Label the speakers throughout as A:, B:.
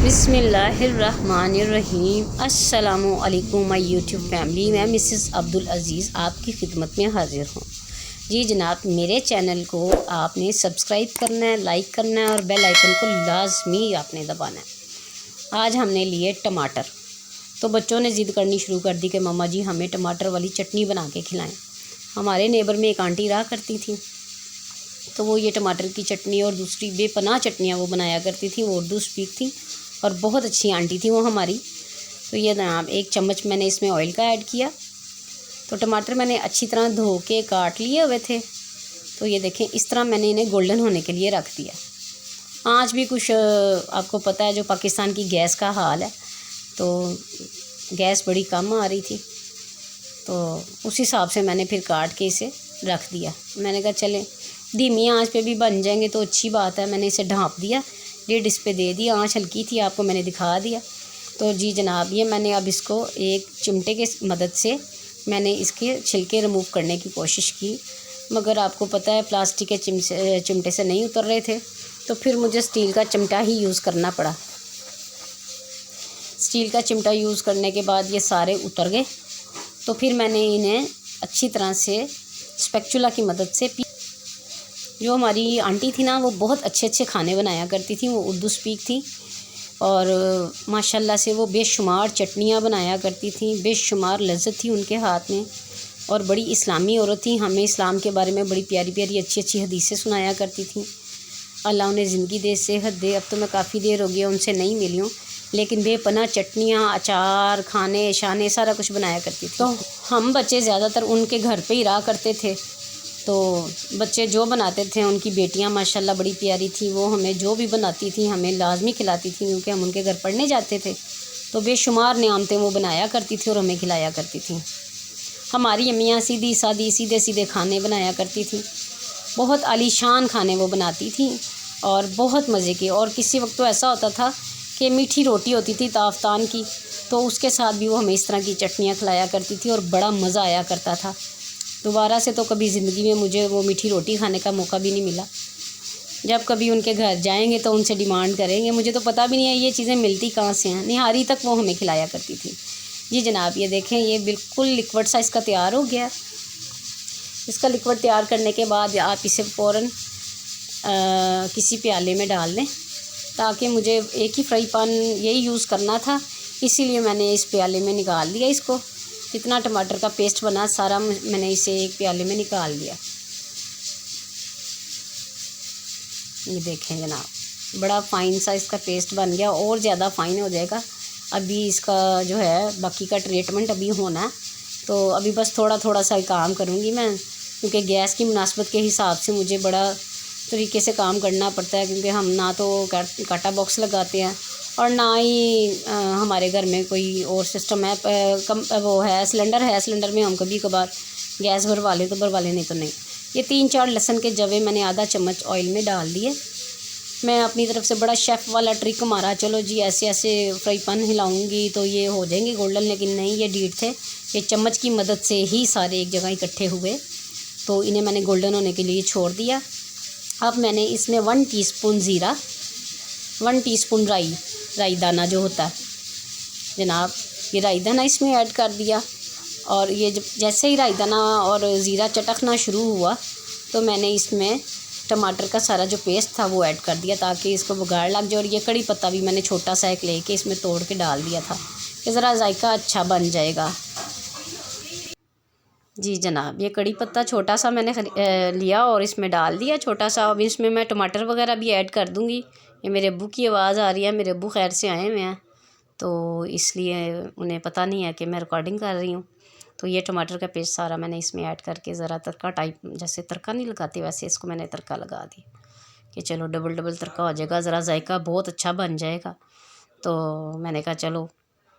A: बिस्मिल्लाहिर्रहमानिर्रहीम। अस्सलामुअलैकुम my YouTube family. मैं मिसेस अब्दुल अज़ीज़ आपकी खिदमत में हाज़िर हूँ। जी जनाब, मेरे चैनल को आपने सब्सक्राइब करना है, लाइक करना है और बेल आइकन को लाजमी आपने दबाना है। आज हमने लिए टमाटर, तो बच्चों ने ज़िद करनी शुरू कर दी कि मम्मा जी हमें टमाटर वाली चटनी बना के खिलाएँ। हमारे नेबर में एक आंटी रहा करती थी, तो वो ये टमाटर की चटनी और दूसरी बेपनाह चटनियाँ वो बनाया करती थी। वो उर्दू स्पीक थी और बहुत अच्छी आंटी थी वो हमारी। तो ये जनाब एक चम्मच मैंने इसमें ऑयल का ऐड किया। तो टमाटर मैंने अच्छी तरह धो के काट लिए हुए थे। तो ये देखें, इस तरह मैंने इन्हें गोल्डन होने के लिए रख दिया। आँच भी कुछ आपको पता है जो पाकिस्तान की गैस का हाल है, तो गैस बड़ी कम आ रही थी, तो उस हिसाब से मैंने फिर काट के इसे रख दिया। मैंने कहा चले धीमी आंच पे भी बन जाएंगे तो अच्छी बात है। मैंने इसे ढाँप दिया, लिड इस पे दे दी। आंच हल्की थी, आपको मैंने दिखा दिया। तो जी जनाब, ये मैंने अब इसको एक चिमटे के मदद से मैंने इसके छिलके रिमूव करने की कोशिश की, मगर आपको पता है प्लास्टिक के चिमटे से नहीं उतर रहे थे, तो फिर मुझे स्टील का चिमटा ही यूज़ करना पड़ा। स्टील का चिमटा यूज़ करने के बाद ये सारे उतर गए। तो फिर मैंने इन्हें अच्छी तरह से स्पैचुला की मदद से जो हमारी आंटी थी ना, वो बहुत अच्छे अच्छे खाने बनाया करती थी। वो उर्दू स्पीक थी और माशाल्लाह से वो बेशुमार चटनियाँ बनाया करती थी। बेशुमार लज्जत थी उनके हाथ में, और बड़ी इस्लामी औरत थी। हमें इस्लाम के बारे में बड़ी प्यारी प्यारी अच्छी अच्छी हदीसें सुनाया करती थी। अल्लाह उन्हें ज़िंदगी दे, सेहत दे। अब तो मैं काफ़ी देर हो गई उनसे नहीं मिली हूँ, लेकिन बेपनाह चटनियाँ, अचार, खाने शाने सारा कुछ बनाया करती थी। तो हम बच्चे ज़्यादातर उनके घर पे ही रहा करते थे। तो बच्चे जो बनाते थे, उनकी बेटियां माशाल्लाह बड़ी प्यारी थी। वो हमें जो भी बनाती थी हमें लाजमी खिलाती थी, क्योंकि हम उनके घर पढ़ने जाते थे। तो बेशुमार नियामतें वो बनाया करती थी और हमें खिलाया करती थी। हमारी अम्मियाँ सीधी सादी सीधे सीधे खाने बनाया करती थी। बहुत आलीशान खाने वो बनाती थी और बहुत मज़े के। और किसी वक्त तो ऐसा होता था कि मीठी रोटी होती थी ताफ्तान की, तो उसके साथ भी वो हमें इस तरह की चटनियाँ खिलाया करती थी और बड़ा मज़ा आया करता था। दोबारा से तो कभी ज़िंदगी में मुझे वो मीठी रोटी खाने का मौका भी नहीं मिला। जब कभी उनके घर जाएंगे तो उनसे डिमांड करेंगे। मुझे तो पता भी नहीं है ये चीज़ें मिलती कहाँ से हैं। निहारी तक वो हमें खिलाया करती थी। जी जनाब, ये देखें, ये बिल्कुल लिक्विड सा इसका तैयार हो गया। इसका लिक्विड तैयार करने के बाद आप इसे फ़ौरन किसी प्याले में डाल लें, ताकि मुझे एक ही फ्राई पैन यही यूज़ करना था, इसीलिए मैंने इस प्याले में निकाल दिया इसको। जितना टमाटर का पेस्ट बना सारा मैंने इसे एक प्याले में निकाल दिया। ये देखें जनाब, बड़ा फ़ाइन सा इसका पेस्ट बन गया, और ज़्यादा फ़ाइन हो जाएगा। अभी इसका जो है बाकी का ट्रीटमेंट अभी होना है, तो अभी बस थोड़ा थोड़ा सा काम करूँगी मैं, क्योंकि गैस की मुनासबत के हिसाब से मुझे बड़ा तरीके से काम करना पड़ता है, क्योंकि हम ना तो काटा बॉक्स लगाते हैं और ना ही हमारे घर में कोई और सिस्टम है। वो है सिलेंडर में हम कभी कभार गैस भरवा लें तो भरवा लें, नहीं तो नहीं। ये 3-4 लहसुन के जवे मैंने आधा चम्मच ऑयल में डाल दिए। मैं अपनी तरफ से बड़ा शेफ़ वाला ट्रिक मारा, चलो जी ऐसे ऐसे फ्राई पैन हिलाऊंगी तो ये हो जाएंगे गोल्डन, लेकिन नहीं, ये डीट थे। ये चम्मच की मदद से ही सारे एक जगह इकट्ठे हुए, तो इन्हें मैंने गोल्डन होने के लिए छोड़ दिया। अब मैंने इसमें 1 टीस्पून ज़ीरा, 1 टीस्पून राई दाना जो होता है जनाब, ये राई दाना इसमें ऐड कर दिया। और ये जब जैसे ही राई दाना और ज़ीरा चटकना शुरू हुआ, तो मैंने इसमें टमाटर का सारा जो पेस्ट था वो ऐड कर दिया, ताकि इसको बघाड़ लग जाए। और ये कड़ी पत्ता भी मैंने छोटा सा एक लेके इसमें तोड़ के डाल दिया था कि ज़रा जायका अच्छा बन जाएगा। जी जनाब, ये कड़ी पत्ता छोटा सा मैंने लिया और इसमें डाल दिया छोटा सा। अब इसमें मैं टमाटर वगैरह भी ऐड कर दूँगी। ये मेरे अब्बू की आवाज़ आ रही है, मेरे अब्बू खैर से आए हुए हैं, तो इसलिए उन्हें पता नहीं है कि मैं रिकॉर्डिंग कर रही हूँ। तो ये टमाटर का पेस्ट सारा मैंने इसमें ऐड करके ज़रा तड़का टाइप, जैसे तड़का नहीं लगाते वैसे इसको मैंने तड़का लगा दिया कि चलो डबल डबल तड़का हो जाएगा, ज़रा जायका बहुत अच्छा बन जाएगा। तो मैंने कहा चलो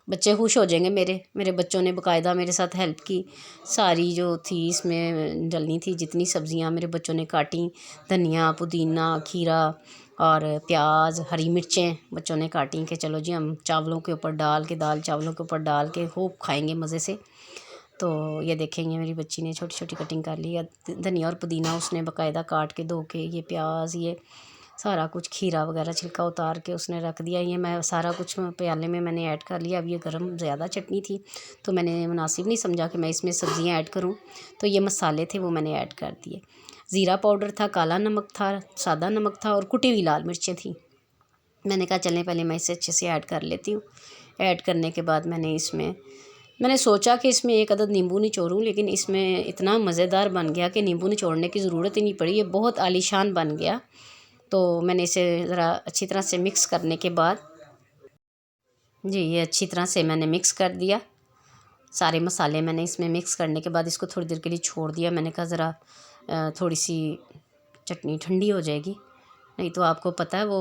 A: बच्चे खुश हो जाएंगे। मेरे बच्चों ने बाकायदा मेरे साथ हेल्प की। सारी जो थी इसमें डलनी थी जितनी सब्ज़ियाँ मेरे बच्चों ने काटी, धनिया, पुदीना, खीरा और प्याज, हरी मिर्चें बच्चों ने काटी कि चलो जी हम चावलों के ऊपर डाल के, दाल चावलों के ऊपर डाल के खूब खाएंगे मज़े से। तो ये देखेंगे मेरी बच्ची ने छोटी छोटी कटिंग कर ली। धनिया और पुदीना उसने बाकायदा काट के धो के, ये प्याज, ये सारा कुछ खीरा वगैरह छिलका उतार के उसने रख दिया। ये मैं सारा कुछ प्याले में मैंने ऐड कर लिया। अब ये गरम ज़्यादा चटनी थी तो मैंने मुनासिब नहीं समझा कि मैं इसमें सब्ज़ियाँ ऐड करूँ, तो ये मसाले थे वो मैंने ऐड कर दिए। ज़ीरा पाउडर था, काला नमक था, सादा नमक था और कुटी हुई लाल मिर्चें थी। मैंने कहा चलें पहले मैं इसे अच्छे से ऐड कर लेती हूँ। ऐड करने के बाद मैंने सोचा कि इसमें एक अदद नींबू निचोड़ूँ, लेकिन इसमें इतना मज़ेदार बन गया कि नींबू निचोड़ने की ज़रूरत ही नहीं पड़ी। ये बहुत आलीशान बन गया। तो मैंने इसे ज़रा अच्छी तरह से मिक्स करने के बाद ये अच्छी तरह से मैंने मिक्स कर दिया। सारे मसाले मैंने इसमें मिक्स करने के बाद इसको थोड़ी देर के लिए छोड़ दिया। मैंने कहा ज़रा थोड़ी सी चटनी ठंडी हो जाएगी, नहीं तो आपको पता है वो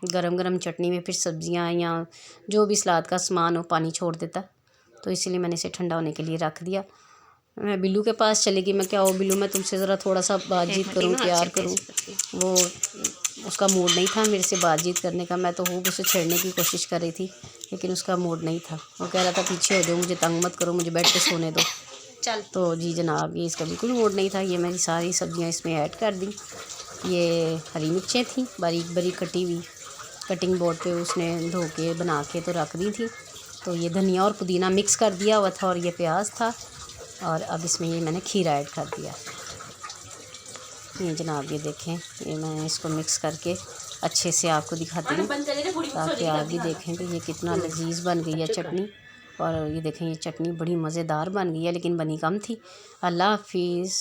A: गरम गरम चटनी में फिर सब्ज़ियाँ या जो भी सलाद का सामान हो पानी छोड़ देता। तो इसीलिए मैंने इसे ठंडा होने के लिए रख दिया। मैं बिल्लू के पास चली गई। मैं क्या हो बिल्लू, मैं तुमसे ज़रा थोड़ा सा बातचीत करूँ, प्यार करूँ। वो उसका मूड नहीं था मेरे से बातचीत करने का। मैं तो खूब उसे छेड़ने की कोशिश कर रही थी, लेकिन उसका मूड नहीं था। वो कह रहा था पीछे हो जाओ, मुझे तंग मत करो, मुझे बेड पे सोने दो। चल तो जी जनाब, ये इसका बिल्कुल मूड नहीं था। ये मैंने सारी सब्ज़ियाँ इसमें ऐड कर दी। ये हरी मिर्चें थी बारीक बारीक कटी हुई, कटिंग बोर्ड पे उसने धो के बना के तो रख दी थी। तो ये धनिया और पुदीना मिक्स कर दिया हुआ था और ये प्याज था। और अब इसमें ये मैंने खीरा ऐड कर दिया। ये जनाब ये देखें, ये मैं इसको मिक्स करके अच्छे से आपको दिखाती हूँ ताकि आप भी देखें कि ये कितना लजीज बन गई है चटनी। और ये देखें ये चटनी बड़ी मज़ेदार बन गई है, लेकिन बनी कम थी। अल्लाह हाफिज़।